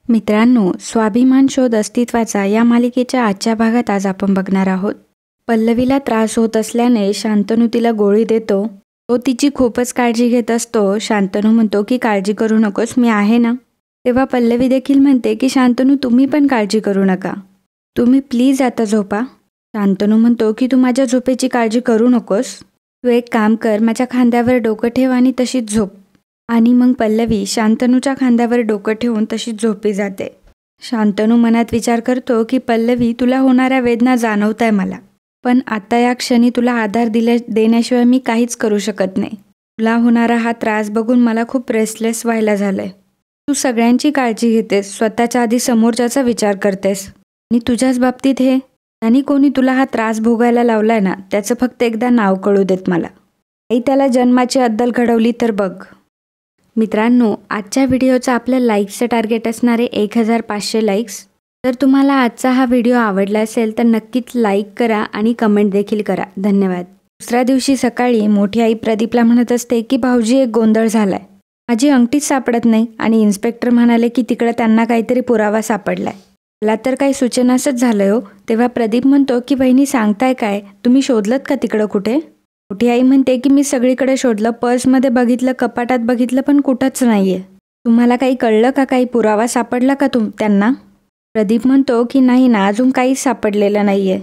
मित्रांनो, स्वाभिमान शोध अस्तित्वाचा या मालिकेच्या आजच्या भागात आज आपण बघणार आहोत. पल्लवीला त्रास होत असल्याने शांतनू तिला गोळी देतो. तो तिची खूपच काळजी घेत असतो. शांतनू म्हणतो की काळजी करू नकोस, मी आहे ना. तेव्हा पल्लवी देखील म्हणते की शांतनू तुम्ही पण काळजी करू नका, तुम्ही प्लीज आता झोपा. शांतनू म्हणतो की तू माझ्या झोपेची काळजी करू नकोस, तू एक काम कर, माझ्या खांद्यावर डोकं ठेव आणि तशीच झोप. आणि मग पल्लवी शांतनूच्या खांद्यावर डोकं ठेवून तशीच झोपी जाते. शांतनू मनात विचार करतो की पल्लवी, तुला होणाऱ्या वेदना जाणवत आहे मला, पण आता या क्षणी तुला आधार देण्याशिवाय मी काहीच करू शकत नाही. तुला होणारा हा त्रास बघून मला खूप रेस्टलेस व्हायला झालंय. तू सगळ्यांची काळजी घेतेस, स्वतःच्या आधी समोरच्याचा विचार करतेस, आणि तुझ्याच बाबतीत हे आणि कोणी तुला हा त्रास भोगायला लावलाय ना, त्याचं फक्त एकदा नाव कळू देत मला. आई त्याला जन्माची अद्दल घडवली तर बघ. मित्रांनो, आजच्या व्हिडिओचं आपल्या लाईक्सचं टार्गेट असणारे 1500 लाईक्स. जर तुम्हाला आजचा हा व्हिडिओ आवडला असेल तर नक्कीच लाईक करा आणि कमेंट देखील करा. धन्यवाद. दुसऱ्या दिवशी सकाळी मोठी आई प्रदीपला म्हणत असते की भाऊजी, एक गोंधळ झालाय, माझी अंगठीच सापडत नाही आणि इन्स्पेक्टर म्हणाले की तिकडे त्यांना काहीतरी पुरावा सापडलाय. मला तर काही सूचनासच झालंय हो. तेव्हा प्रदीप म्हणतो की वहिनी सांगताय काय, तुम्ही शोधलत का तिकडं कुठे? मोठी आई म्हणते की मी सगळीकडे शोधलं, पर्समध्ये बघितलं, कपाटात बघितलं, पण कुठंच नाहीये. तुम्हाला काही कळलं का, काही पुरावा सापडला का त्यांना? प्रदीप म्हणतो की नाही ना, अजून काहीच सापडलेलं नाहीये,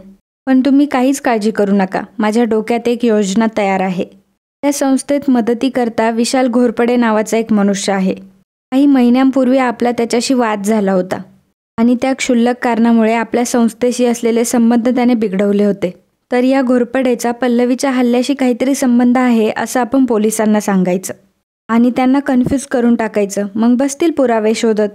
पण तुम्ही काहीच काळजी करू नका, माझ्या डोक्यात एक योजना तयार आहे. त्या संस्थेत मदतीकरता विशाल घोरपडे नावाचा एक मनुष्य आहे. काही महिन्यांपूर्वी आपला त्याच्याशी वाद झाला होता आणि त्या क्षुल्लक कारणामुळे आपल्या संस्थेशी असलेले संबंध त्याने बिघडवले होते. तर या घोरपडेचा पल्लवीच्या हल्ल्याशी काहीतरी संबंध आहे असं आपण पोलिसांना सांगायचं आणि त्यांना कन्फ्यूज करून टाकायचं, मग बसतील पुरावे शोधत.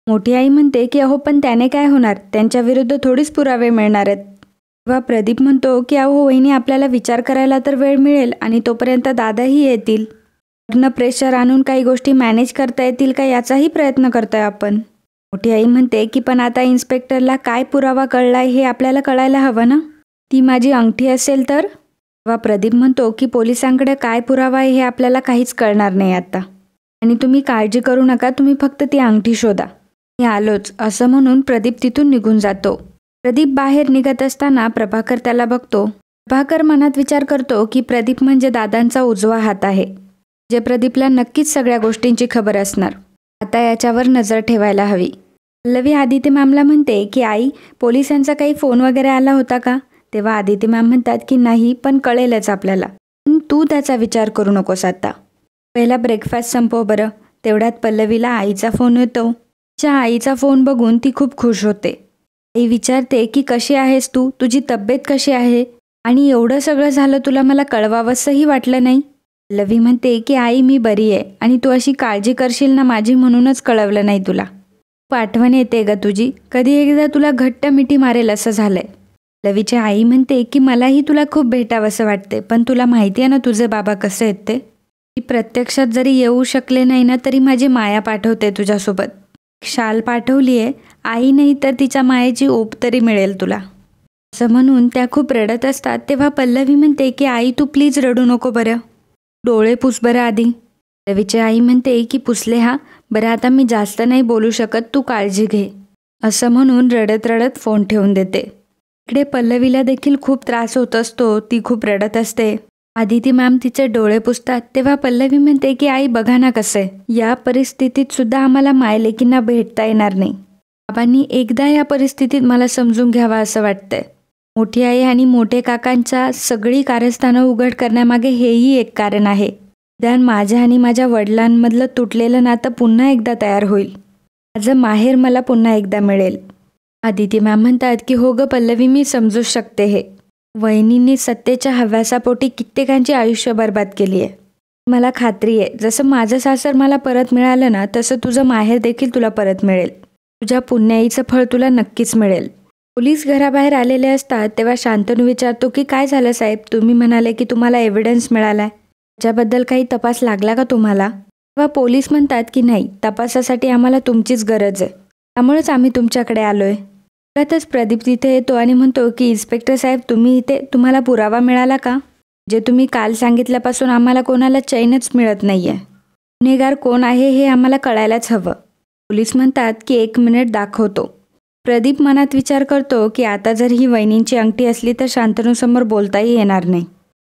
मोठी आई म्हणते की अहो, पण त्याने काय होणार, त्यांच्या विरुद्ध थोडीच पुरावे मिळणार आहेत. तेव्हा प्रदीप म्हणतो की अहो वहिनी, आपल्याला विचार करायला तर वेळ मिळेल आणि तोपर्यंत दादाही येतील. पूर्ण प्रेशर आणून काही गोष्टी मॅनेज करता येतील का याचाही प्रयत्न करतोय आपण. मोठी आई म्हणते की पण आता इन्स्पेक्टरला काय पुरावा कळलाय हे आपल्याला कळायला हवं ना. ती माझी अंगठी असेल तर? तेव्हा प्रदीप म्हणतो की पोलिसांकडे काय पुरावा आहे हे आपल्याला काहीच कळणार नाही आता, आणि तुम्ही काळजी करू नका, तुम्ही फक्त ती अंगठी शोधा, मी आलोच, असं म्हणून प्रदीप तिथून निघून जातो. प्रदीप बाहेर निघत असताना प्रभाकर त्याला बघतो. प्रभाकर मनात विचार करतो की प्रदीप म्हणजे दादांचा उजवा हात आहे, जे प्रदीपला नक्कीच सगळ्या गोष्टींची खबर असणार. आता याच्यावर नजर ठेवायला हवी. पल्लवी आदिती मॅमला म्हणते की आई, पोलिसांचा काही फोन वगैरे आला होता का? तेव्हा आदिती मॅम म्हणतात की नाही, पण कळेलच आपल्याला, पण तू त्याचा विचार करू नकोस आता, पहिला ब्रेकफास्ट संपव बरं. तेवढ्यात पल्लवीला आईचा फोन येतो. तिच्या आईचा फोन बघून ती खूप खुश होते. आई विचारते की कशी आहेस तू, तुझी तब्येत कशी आहे, आणि एवढं सगळं झालं तुला मला कळवावंसंही वाटलं नाही? पल्लवी म्हणते की आई, मी बरी आहे आणि तू अशी काळजी करशील ना माझी म्हणूनच कळवलं नाही तुला. खूप आठवण येते ग तुझी, कधी एकदा तुला घट्ट मिठी मारेल असं झालंय. पल्लवीची आई म्हणते की मलाही तुला खूप भेटावंसं वाटते, पण तुला माहिती आहे ना तुझे बाबा कसे आहेत ते. ती प्रत्यक्षात जरी येऊ शकले नाही ना तरी माझी माया पाठवते तुझ्यासोबत. शाल पाठवली आहे, आई नाही तर तिच्या मायेची ओप तरी मिळेल तुला, असं म्हणून त्या खूप रडत असतात. तेव्हा पल्लवी म्हणते की आई, तू प्लीज रडू नको बरं, डोळे पुस बरं आधी. पल्लवीची आई म्हणते की पुसले हा, बरं आता मी जास्त नाही बोलू शकत, तू काळजी घे, असं म्हणून रडत रडत फोन ठेवून देते. इकडे पल्लवीला देखील खूप त्रास होत असतो, ती खूप रडत असते. आदिती मॅम तिचे डोळे पुसतात. तेव्हा पल्लवी म्हणते की आई बघा ना कसं आहे, या परिस्थितीत सुद्धा आम्हाला मायलेकींना भेटता येणार नाही. बाबांनी एकदा या परिस्थितीत मला समजून घ्यावा असं वाटतंय. मोठी आई आणि मोठे काकांच्या सगळी कारस्थानं उघड करण्यामागे हेही एक कारण आहे. निदान माझ्या आणि माझ्या वडिलांमधलं तुटलेलं नातं पुन्हा एकदा तयार होईल, माझं माहेर मला पुन्हा एकदा मिळेल. आदिती मॅम म्हणतात की हो ग पल्लवी, मी समजू शकते हे. वहिनींनी सत्तेच्या हव्यासापोटी कित्येकांची आयुष्य बर्बाद केली आहे. मला खात्री आहे, जसं माझं सासर मला परत मिळालं ना तसं तुझं माहेर देखील तुला परत मिळेल. तुझ्या पुण्याईचं फळ तुला नक्कीच मिळेल. पोलीस घराबाहेर आलेले असतात तेव्हा शांतनू विचारतो की काय झालं साहेब, तुम्ही म्हणाले की तुम्हाला एव्हिडन्स मिळालाय, त्याच्याबद्दल काही तपास लागला का तुम्हाला? तेव्हा पोलीस म्हणतात की नाही, तपासासाठी आम्हाला तुमचीच गरज आहे, त्यामुळेच आम्ही तुमच्याकडे आलोय. त्यातच प्रदीप तिथे येतो आणि म्हणतो की इन्स्पेक्टर साहेब, तुम्ही इथे, तुम्हाला पुरावा मिळाला का? जे तुम्ही काल सांगितल्यापासून आम्हाला कोणाला चैनच मिळत नाहीये. गुन्हेगार कोण आहे हे आम्हाला कळायलाच हवं. पोलीस म्हणतात की 1 मिनिट दाखवतो. प्रदीप मनात विचार करतो की आता जर ही वहिनींची अंगठी असली तर शांतनूसमोर बोलताही येणार नाही.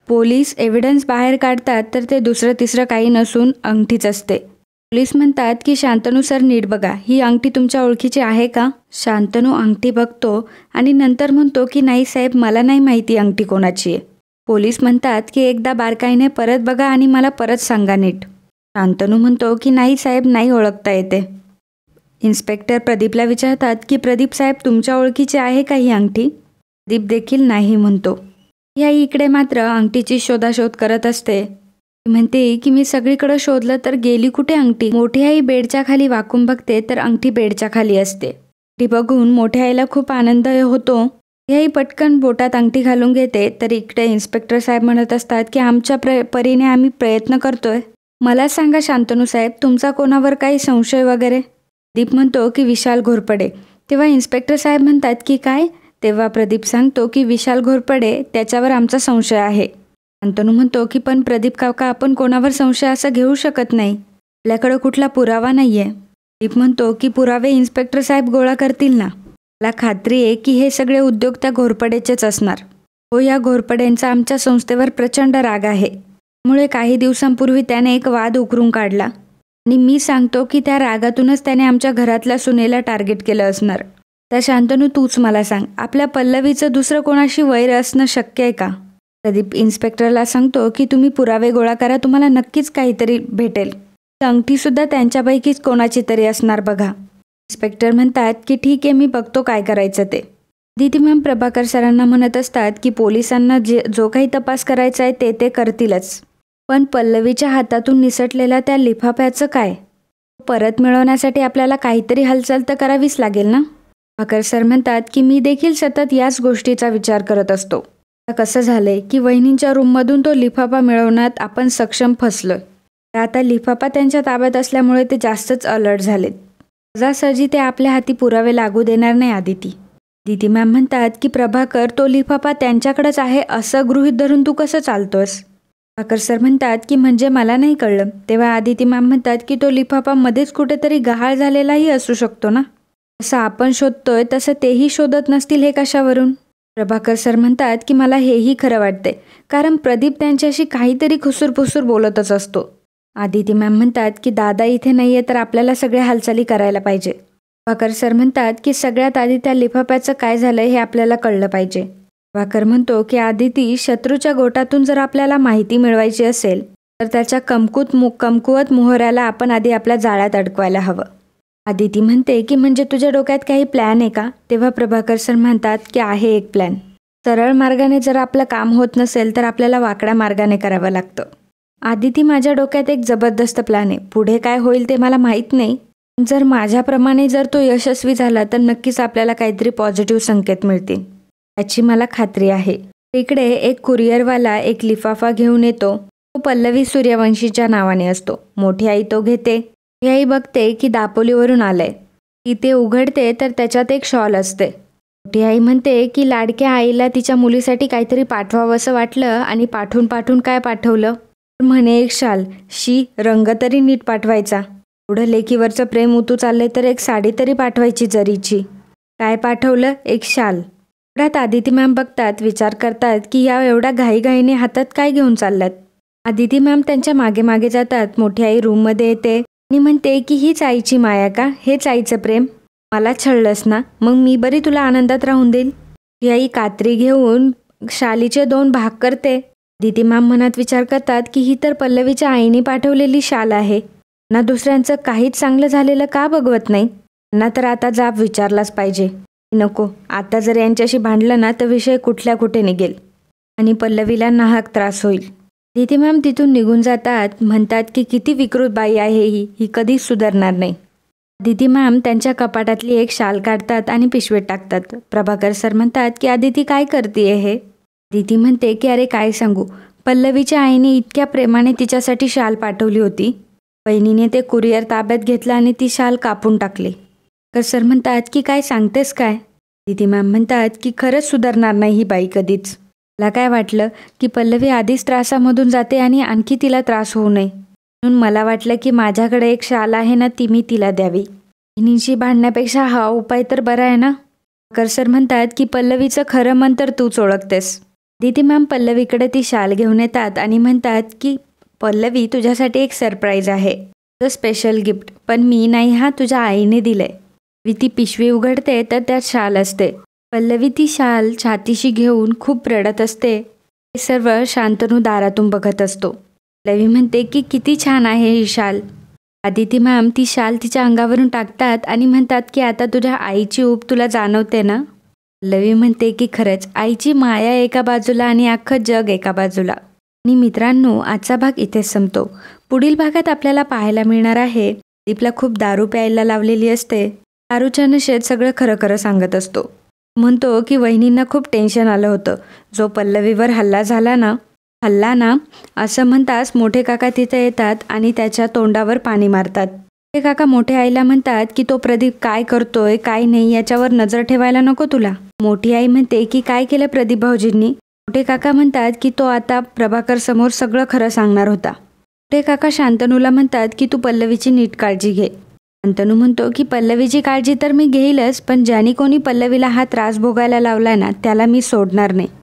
पोलीस एव्हिडन्स बाहेर काढतात तर ते दुसरं तिसरं काही नसून अंगठीच असते. पोलीस म्हणतात की शांतनू सर नीट बघा, ही अंगठी तुमच्या ओळखीची आहे का? शांतनू अंगठी बघतो आणि नंतर म्हणतो की नाही साहेब, मला नाही माहिती अंगठी कोणाची आहे. पोलीस म्हणतात की एकदा बारकाईने परत बघा आणि मला परत सांगा नीट. शांतनू म्हणतो की नाही साहेब, नाही ओळखता येते. इन्स्पेक्टर प्रदीपला विचारतात की प्रदीप साहेब, तुमच्या ओळखीची आहे का ही अंगठी? प्रदीप देखील नाही म्हणतो. या इकडे मात्र अंगठीची शोधाशोध करत असते. म्हणते की मी सगळीकडे शोधलं तर गेली कुठे अंगठी? मोठी आई बेडच्या खाली वाकून बघते तर अंगठी बेडच्या खाली असते. ती बघून मोठ्या आईला खूप आनंद होतो. ही आई पटकन बोटात अंगठी घालून घेते तर इकडे इन्स्पेक्टर साहेब म्हणत असतात की आमच्या परीने आम्ही प्रयत्न करतोय. मला सांगा शांतनू साहेब, तुमचा कोणावर काही संशय वगैरे? प्रदीप म्हणतो की विशाल घोरपडे. तेव्हा इन्स्पेक्टर साहेब म्हणतात की काय? तेव्हा प्रदीप सांगतो की विशाल घोरपडे, त्याच्यावर आमचा संशय आहे. शांतनू म्हणतो की पण प्रदीप काका, आपण कोणावर संशय असा घेऊ शकत नाही, आपल्याकडं कुठला पुरावा नाहीये. प्रदीप म्हणतो की पुरावे इन्स्पेक्टर साहेब गोळा करतील ना. मला खात्री आहे की हे सगळे उद्योग त्या घोरपडेचेच असणार. हो, या घोरपड्यांचा आमच्या संस्थेवर प्रचंड राग आहे. त्यामुळे काही दिवसांपूर्वी त्याने एक वाद उकरून काढला आणि मी सांगतो की त्या रागातूनच त्याने आमच्या घरातल्या सुनेला टार्गेट केलं असणार. तर शांतनू, तूच मला सांग, आपल्या पल्लवीचं दुसरं कोणाशी वैर असणं शक्य आहे का? प्रदीप इन्स्पेक्टरला सांगतो की तुम्ही पुरावे गोळा करा, तुम्हाला नक्कीच काहीतरी भेटेल. अंगठीसुद्धा त्यांच्यापैकीच कोणाची तरी असणार बघा. इन्स्पेक्टर म्हणतात की ठीक आहे, मी बघतो काय करायचं ते. दिदी मॅम प्रभाकर सरांना म्हणत असतात की पोलिसांना जो काही तपास करायचा आहे ते करतीलच, पण पल्लवीच्या हातातून निसटलेल्या त्या लिफाफ्याचं काय? परत मिळवण्यासाठी आपल्याला काहीतरी हालचाल तर करावीच लागेल ना. प्रभाकर सर म्हणतात की मी देखील सतत याच गोष्टीचा विचार करत असतो. कसं झालंय की वहिनींच्या रूममधून तो लिफाफा मिळवण्यात आपण सक्षम फसलोय. आता लिफाफा त्यांच्या ताब्यात असल्यामुळे ते जास्तच अलर्ट झालेत. सहजासहजी ते आपल्या हाती पुरावे लागू देणार नाही आदिती. दिदी मॅम म्हणतात की प्रभाकर, तो लिफाफा त्यांच्याकडेच आहे असं गृहीत धरून तू कसं चालतोस? प्रभाकर सर म्हणतात की म्हणजे मला नाही कळलं. तेव्हा आदिती मॅम म्हणतात की तो लिफाफा मध्येच कुठेतरी गहाळ झालेलाही असू शकतो ना. असं आपण शोधतोय तसं तेही शोधत नसतील हे कशावरून? प्रभाकर सर म्हणतात की मला हेही खरं वाटते, कारण प्रदीप त्यांच्याशी काहीतरी खुसूरपुसूर बोलतच असतो. आदिती मॅम म्हणतात की दादा इथे नाहीये तर आपल्याला सगळ्या हालचाली करायला पाहिजे. प्रभाकर सर म्हणतात की सगळ्यात आधी त्या लिफाफ्याचं काय झालंय हे आपल्याला कळलं पाहिजे. प्रभाकर म्हणतो की आदिती, शत्रूच्या गोटातून जर आपल्याला माहिती मिळवायची असेल तर त्याच्या कमकुवत मोहऱ्याला आपण आधी आपल्या जाळ्यात अडकवायला हवं. आदिती म्हणते की म्हणजे तुझ्या डोक्यात काही प्लॅन आहे का? तेव्हा प्रभाकर सर म्हणतात की आहे एक प्लॅन. सरळ मार्गाने जर आपलं काम होत नसेल तर आपल्याला वाकड्या मार्गाने करावं लागतं. आदिती, माझ्या डोक्यात एक जबरदस्त प्लॅन आहे. पुढे काय होईल ते मला माहीत नाही. जर माझ्याप्रमाणे जर तो यशस्वी झाला तर नक्कीच आपल्याला काहीतरी पॉझिटिव्ह संकेत मिळतील, याची मला खात्री आहे. इकडे एक कुरिअरवाला एक लिफाफा घेऊन येतो. तो पल्लवी सूर्यवंशीच्या नावाने असतो. मोठी आई तो घेते. ही आई बघते की दापोलीवरून आलंय. ती ते उघडते तर त्याच्यात एक शॉल असते. मोठी आई म्हणते की लाडक्या आईला तिच्या मुलीसाठी काहीतरी पाठवावं असं वाटलं आणि पाठवून काय पाठवलं? म्हणे एक शाल. शी, रंग तरी नीट पाठवायचा. एवढं लेकीवरचं प्रेम उतू चाललंय तर एक साडी तरी पाठवायची जरीची. काय पाठवलं? एक शाल. एवढ्यात आदिती मॅम बघतात, विचार करतात की या एवढ्या घाईघाईने हातात काय घेऊन चालल्यात. आदिती मॅम त्यांच्या मागे मागे जातात. मोठी आई रूममध्ये येते आणि म्हणते की हीच आईची माया का? हेच आईचं प्रेम? मला छळलंस ना, मग मी बरी तुला आनंदात राहून देईल. ही आई कात्री घेऊन शालीचे 2 भाग करते. आदिती मॅम मनात विचार करतात की ही तर पल्लवीच्या आईने पाठवलेली शाल आहे ना. दुसऱ्यांचं काहीच चांगलं झालेलं का बघवत नाही? त्यांना तर आता जाब विचारलाच पाहिजे. नको, आता जर यांच्याशी भांडलं ना तर विषय कुठल्या कुठे निघेल आणि पल्लवीला नाहक त्रास होईल. आदिती मॅम तिथून निघून जातात. म्हणतात की किती विकृत बाई आहे ही कधीच सुधारणार नाही. आदिती मॅम त्यांच्या कपाटातली एक शाल काढतात आणि पिशवीत टाकतात. प्रभाकर सर म्हणतात की आदिती काय करतेय हे? आदिती म्हणते की अरे काय सांगू, पल्लवीच्या आईने इतक्या प्रेमाने तिच्यासाठी शाल पाठवली होती. बहिणीने ते कुरिअर ताब्यात घेतलं आणि ती शाल कापून टाकली. सर म्हणतात की काय सांगतेस काय? आदिती मॅम म्हणतात की खरंच सुधारणार नाही ही बाई कधीच. मला काय वाटलं की पल्लवी आधीच त्रासामधून जाते आणि आणखी तिला त्रास होऊ नये, म्हणून मला वाटलं की माझ्याकडे एक शाल आहे ना, ती मी तिला द्यावी. बहिणींशी भांडण्यापेक्षा हा उपाय तर बरा आहे ना. भाकर सर म्हणतात की पल्लवीचं खरं मन तर तूच ओळखतेस. अदिती मॅम पल्लवीकडे ती शाल घेऊन येतात आणि म्हणतात की पल्लवी, तुझ्यासाठी एक सरप्राईज आहे, तुझं स्पेशल गिफ्ट, पण मी नाही, हा तुझ्या आईने दिलंय. ती पिशवी उघडते तर त्यात शाल असते. पल्लवी ती शाल छातीशी घेऊन खूप रडत असते. हे सर्व शांतनू दारातून बघत असतो. पल्लवी म्हणते की किती छान आहे ही शाल. अदिती मॅम ती शाल तिच्या अंगावरून टाकतात आणि म्हणतात की आता तुझ्या आईची ऊब तुला जाणवते ना. पल्लवी म्हणते की खरंच आईची माया एका बाजूला आणि अख्खं जग एका बाजूला. आणि मित्रांनो, आजचा भाग इथेच संपतो. पुढील भागात आपल्याला पाहायला मिळणार आहे दीपला खूप दारू प्यायला लावलेली असते. दारूच्या नशेत सगळं खरं खरं सांगत असतो. म्हणतो की वहिनींना खूप टेन्शन आलं होतं. जो पल्लवीवर हल्ला ना असं म्हणताच मोठे काका तिथे येतात आणि त्याच्या तोंडावर पाणी मारतात. मोठे काका मोठ्या आईला म्हणतात की तो प्रदीप काय करतोय काय नाही याच्यावर नजर ठेवायला नको तुला. मोठी आई म्हणते की काय केलं प्रदीप भाऊजींनी. मोठे काका म्हणतात की तो आता प्रभाकर समोर सगळं खरं सांगणार होता. मोठे काका शांतनूला म्हणतात की तू पल्लवीची नीट काळजी घे. शांतनू म्हणतो की पल्लवीची काळजी तर मी घेईलच, पण ज्याने कोणी पल्लवीला हा त्रास भोगायला लावलाय ना त्याला मी सोडणार नाही.